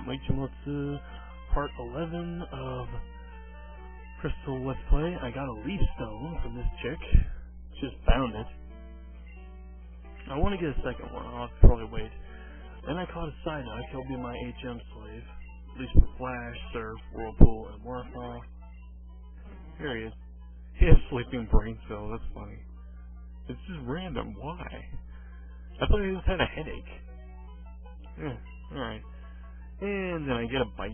Mike Jimotsu, part 11 of Crystal Let's Play. I got a leaf stone from this chick. Just found it. I want to get a second one. I'll have to probably wait. Then I caught a Psyduck. He'll be my HM slave. At least for Flash, Surf, Whirlpool, and Waterfall. Here he is. He has sleeping brain cell. That's funny. It's just random. Why? I thought he just had a headache. Alright. And then I get a bike.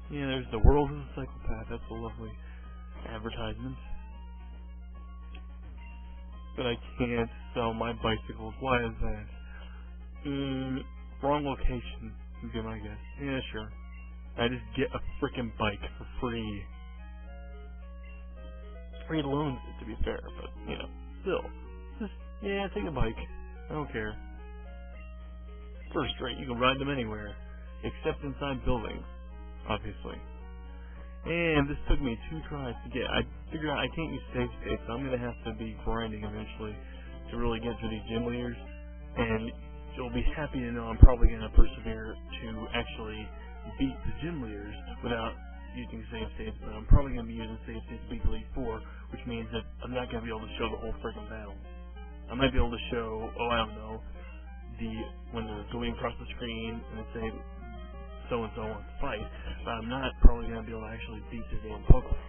Yeah, there's the World of the Psychopath. That's a lovely advertisement. But I can't sell my bicycles. Why is that? Wrong location would be my guess. Yeah, sure. I just get a frickin' bike for free. Free loans, to be fair, but, you know, still. Just, yeah, take a bike. I don't care. First rate, you can ride them anywhere. Except inside buildings, obviously. And this took me 2 tries to get. I figured out I can't use save states, so I'm going to have to be grinding eventually to really get through these gym leaders. And you'll be happy to know I'm probably going to persevere to actually beat the gym leaders without using save states, but I'm probably going to be using save states to beat the Elite Four, which means that I'm not going to be able to show the whole freaking battle. I might be able to show, I don't know, when they're going across the screen and they say so-and-so wants to fight, but I'm not probably going to be able to actually beat the damn Pokemon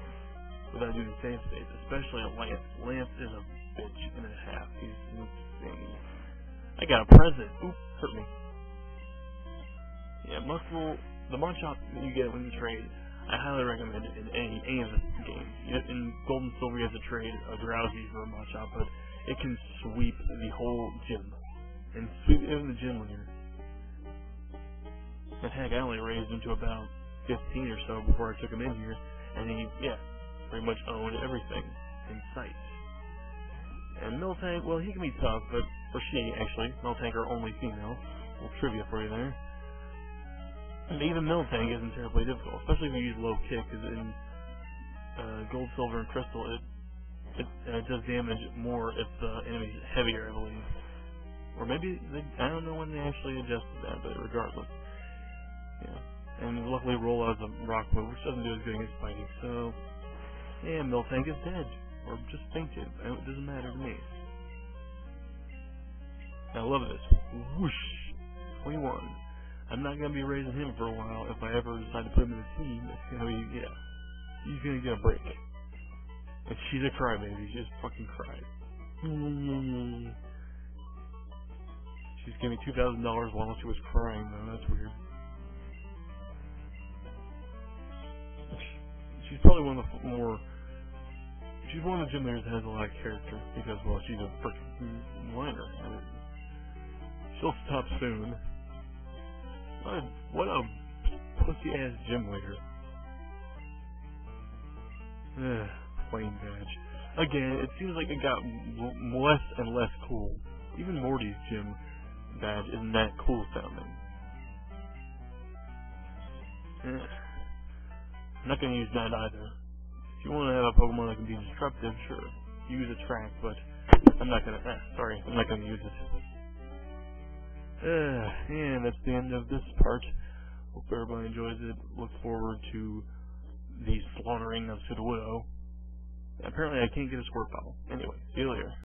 without using save states, especially at Lance. Lance is a bitch and a half. He's insane. I got a present. Oop, hurt me. Yeah, the Machop that you get when you trade, I highly recommend it in any of the games. In Gold and Silver, you have to trade a Drowsy for a Machop, but it can sweep the whole gym. And sweep even the gym leader. And heck, I only raised him to about 15 or so before I took him in here, and he, pretty much owned everything in sight. And Miltank, well, he can be tough, but, or she, actually. Miltank are only female. A little trivia for you there. And even Miltank isn't terribly difficult, especially if you use low kick, because in Gold, Silver, and Crystal, it does damage more if the enemy's heavier, I believe. Or maybe, I don't know when they actually adjusted that, but regardless. Yeah. And luckily roll out a rock move, which doesn't do as good against fighting, so... Yeah, Miltank is dead. Or just fainted. It doesn't matter to me. I love this. Whoosh! 21. I'm not going to be raising him for a while. If I ever decide to put him in a team, it's going to be, he's going to get a break. And she's a crybaby. She just fucking cried. She's giving me $2,000 while she was crying, though. That's weird. She's probably one of the more... She's one of the gym leaders that has a lot of character, because, well, she's a freaking whiner. She'll stop soon. What a pussy-ass gym leader. Plain badge. Again, it seems like it got less and less cool. Even Morty's gym badge isn't that cool sounding. I'm not going to use that either. If you want to have a Pokemon that can be disruptive, sure. Use a track, but I'm not going to... I'm not going to use it. And that's the end of this part. Hope everybody enjoys it. Look forward to the slaughtering of Pseudo. Apparently I can't get a squirt bottle. Anyway, see you later.